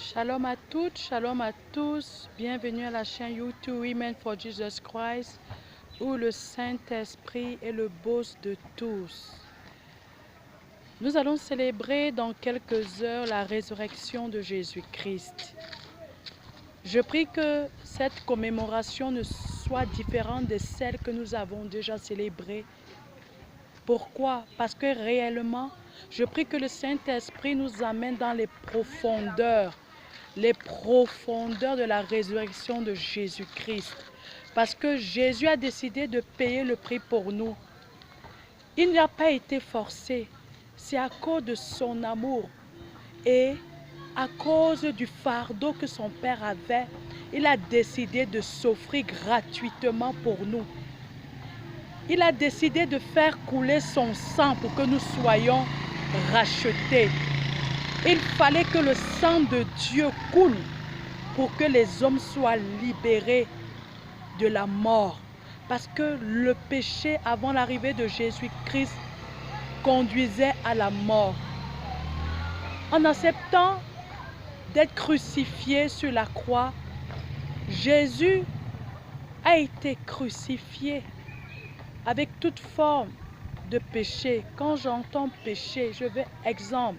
Shalom à toutes, shalom à tous. Bienvenue à la chaîne YouTube Women for Jesus Christ, où le Saint-Esprit est le boss de tous. Nous allons célébrer dans quelques heures la résurrection de Jésus-Christ. Je prie que cette commémoration ne soit différente de celle que nous avons déjà célébrée. Pourquoi? Parce que réellement, je prie que le Saint-Esprit nous amène dans les profondeurs de la résurrection de Jésus-Christ. Parce que Jésus a décidé de payer le prix pour nous. Il n'a pas été forcé. C'est à cause de son amour et à cause du fardeau que son Père avait, il a décidé de s'offrir gratuitement pour nous. Il a décidé de faire couler son sang pour que nous soyons rachetés. Il fallait que le sang de Dieu coule pour que les hommes soient libérés de la mort. Parce que le péché avant l'arrivée de Jésus-Christ conduisait à la mort. En acceptant d'être crucifié sur la croix, Jésus a été crucifié avec toute forme de péché. Quand j'entends péché, je vais exemple.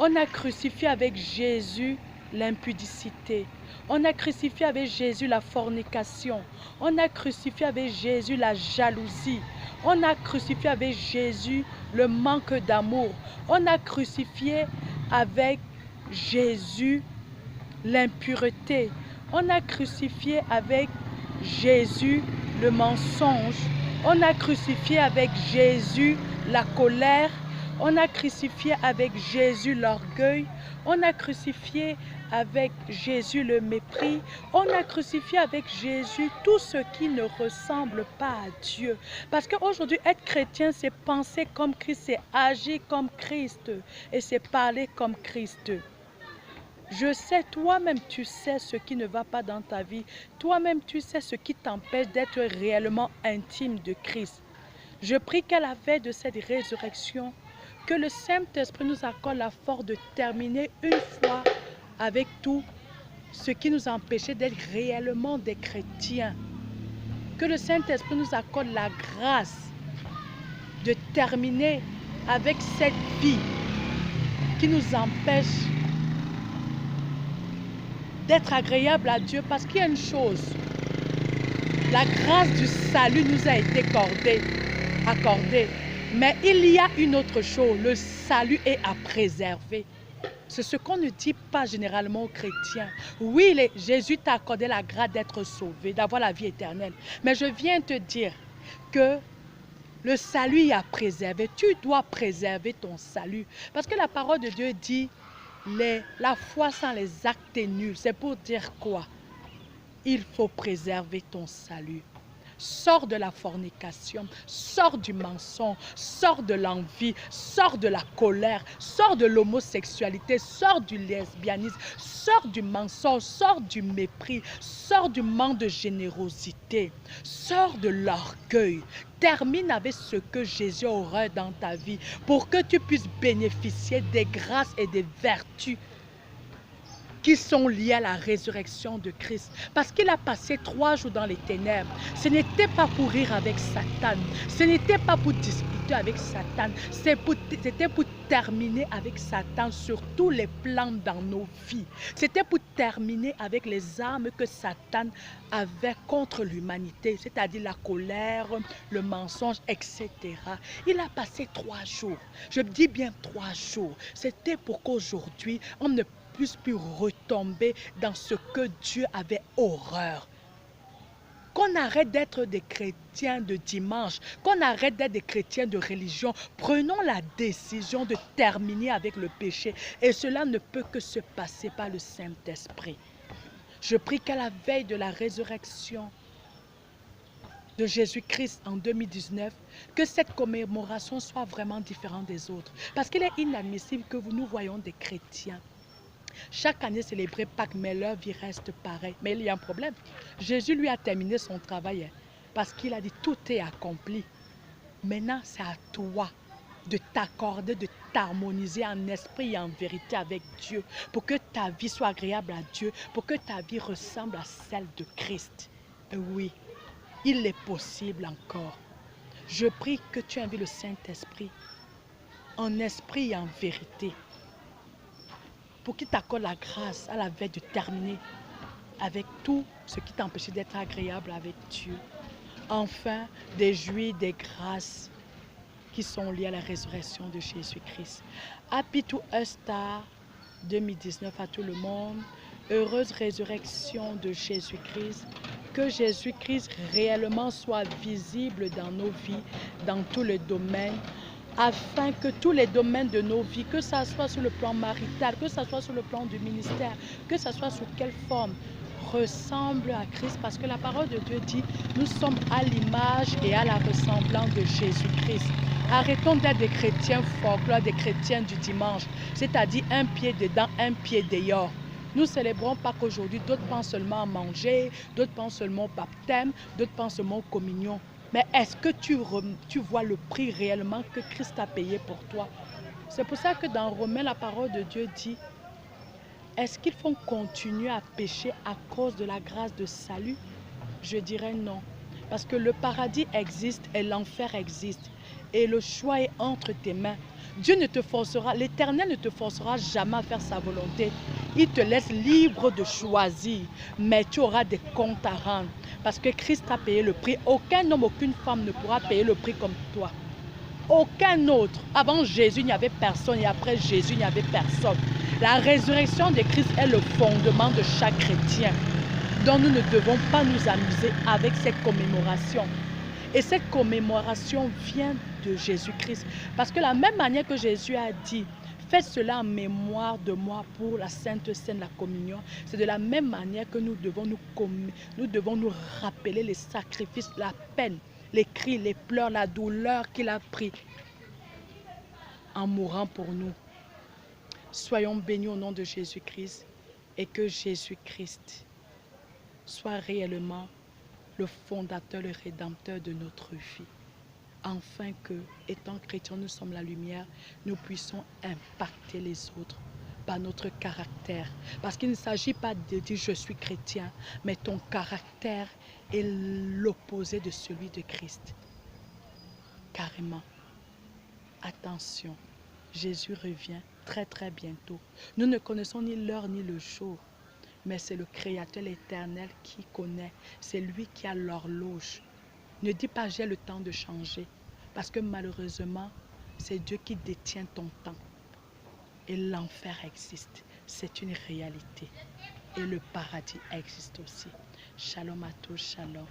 On a crucifié avec Jésus l'impudicité. On a crucifié avec Jésus la fornication. On a crucifié avec Jésus la jalousie. On a crucifié avec Jésus le manque d'amour. On a crucifié avec Jésus l'impureté. On a crucifié avec Jésus le mensonge. On a crucifié avec Jésus la colère. On a crucifié avec Jésus l'orgueil. On a crucifié avec Jésus le mépris. On a crucifié avec Jésus tout ce qui ne ressemble pas à Dieu. Parce qu'aujourd'hui, être chrétien, c'est penser comme Christ, c'est agir comme Christ et c'est parler comme Christ. Je sais, toi-même, tu sais ce qui ne va pas dans ta vie. Toi-même, tu sais ce qui t'empêche d'être réellement intime de Christ. Je prie qu'à la veille de cette résurrection, que le Saint-Esprit nous accorde la force de terminer une fois avec tout ce qui nous empêchait d'être réellement des chrétiens. Que le Saint-Esprit nous accorde la grâce de terminer avec cette vie qui nous empêche d'être agréable à Dieu. Parce qu'il y a une chose, la grâce du salut nous a été accordée. Mais il y a une autre chose, le salut est à préserver. C'est ce qu'on ne dit pas généralement aux chrétiens. Oui, Jésus t'a accordé la grâce d'être sauvé, d'avoir la vie éternelle. Mais je viens te dire que le salut est à préserver. Tu dois préserver ton salut. Parce que la parole de Dieu dit, la foi sans les actes est nulle. C'est pour dire quoi? Il faut préserver ton salut. Sors de la fornication, sors du mensonge, sors de l'envie, sors de la colère, sors de l'homosexualité, sors du lesbianisme, sors du mensonge, sors du mépris, sors du manque de générosité, sors de l'orgueil. Termine avec ce que Jésus aura dans ta vie pour que tu puisses bénéficier des grâces et des vertus qui sont liés à la résurrection de Christ. Parce qu'il a passé 3 jours dans les ténèbres. Ce n'était pas pour rire avec Satan. Ce n'était pas pour discuter avec Satan. C'était pour terminer avec Satan sur tous les plans dans nos vies. C'était pour terminer avec les armes que Satan avait contre l'humanité, c'est-à-dire la colère, le mensonge, etc. Il a passé 3 jours. Je dis bien 3 jours. C'était pour qu'aujourd'hui, on ne puisse plus retomber dans ce que Dieu avait horreur. Qu'on arrête d'être des chrétiens de dimanche, qu'on arrête d'être des chrétiens de religion. Prenons la décision de terminer avec le péché. Et cela ne peut que se passer par le Saint-Esprit. Je prie qu'à la veille de la résurrection de Jésus-Christ en 2019, que cette commémoration soit vraiment différente des autres. Parce qu'il est inadmissible que nous voyons des chrétiens chaque année célébrer Pâques, mais leur vie reste pareille. Mais il y a un problème. Jésus lui a terminé son travail parce qu'il a dit tout est accompli. Maintenant, c'est à toi de t'accorder, de t'harmoniser en esprit et en vérité avec Dieu, pour que ta vie soit agréable à Dieu, pour que ta vie ressemble à celle de Christ. Et oui, il est possible encore. Je prie que tu invites le Saint-Esprit en esprit et en vérité, pour qu'il t'accorde la grâce à la veille de terminer avec tout ce qui t'empêchait d'être agréable avec Dieu. Enfin, des jouir des grâces qui sont liées à la résurrection de Jésus-Christ. Happy to Easter 2019 à tout le monde. Heureuse résurrection de Jésus-Christ. Que Jésus-Christ réellement soit visible dans nos vies, dans tous les domaines, afin que tous les domaines de nos vies, que ce soit sur le plan marital, que ce soit sur le plan du ministère, que ce soit sous quelle forme, ressemble à Christ, parce que la parole de Dieu dit, nous sommes à l'image et à la ressemblance de Jésus-Christ. Arrêtons d'être des chrétiens folklore, des chrétiens du dimanche, c'est-à-dire un pied dedans, un pied dehors. Nous célébrons pas qu'aujourd'hui, d'autres pensent seulement à manger, d'autres pensent seulement au baptême, d'autres pensent seulement aux communions. Mais est-ce que tu vois le prix réellement que Christ a payé pour toi? C'est pour ça que dans Romains, la parole de Dieu dit, est-ce qu'il faut continuer à pécher à cause de la grâce de salut? Je dirais non. Parce que le paradis existe et l'enfer existe. Et le choix est entre tes mains. Dieu ne te forcera, l'Éternel ne te forcera jamais à faire sa volonté. Il te laisse libre de choisir. Mais tu auras des comptes à rendre. Parce que Christ a payé le prix. Aucun homme, aucune femme ne pourra payer le prix comme toi. Aucun autre. Avant Jésus, il n'y avait personne. Et après Jésus, il n'y avait personne. La résurrection de Christ est le fondement de chaque chrétien. Donc nous ne devons pas nous amuser avec cette commémoration. Et cette commémoration vient de Jésus-Christ. Parce que la même manière que Jésus a dit, faites cela en mémoire de moi pour la Sainte Seine, la communion, c'est de la même manière que nous devons nous rappeler les sacrifices, la peine, les cris, les pleurs, la douleur qu'il a pris en mourant pour nous. Soyons bénis au nom de Jésus-Christ et que Jésus-Christ soit réellement le fondateur, le rédempteur de notre vie. Afin que, étant chrétiens, nous sommes la lumière, nous puissions impacter les autres par notre caractère. Parce qu'il ne s'agit pas de dire je suis chrétien, mais ton caractère est l'opposé de celui de Christ. Carrément. Attention, Jésus revient très très bientôt. Nous ne connaissons ni l'heure ni le jour. Mais c'est le Créateur éternel qui connaît. C'est lui qui a l'horloge. Ne dis pas j'ai le temps de changer. Parce que malheureusement, c'est Dieu qui détient ton temps. Et l'enfer existe. C'est une réalité. Et le paradis existe aussi. Shalom à tous, shalom.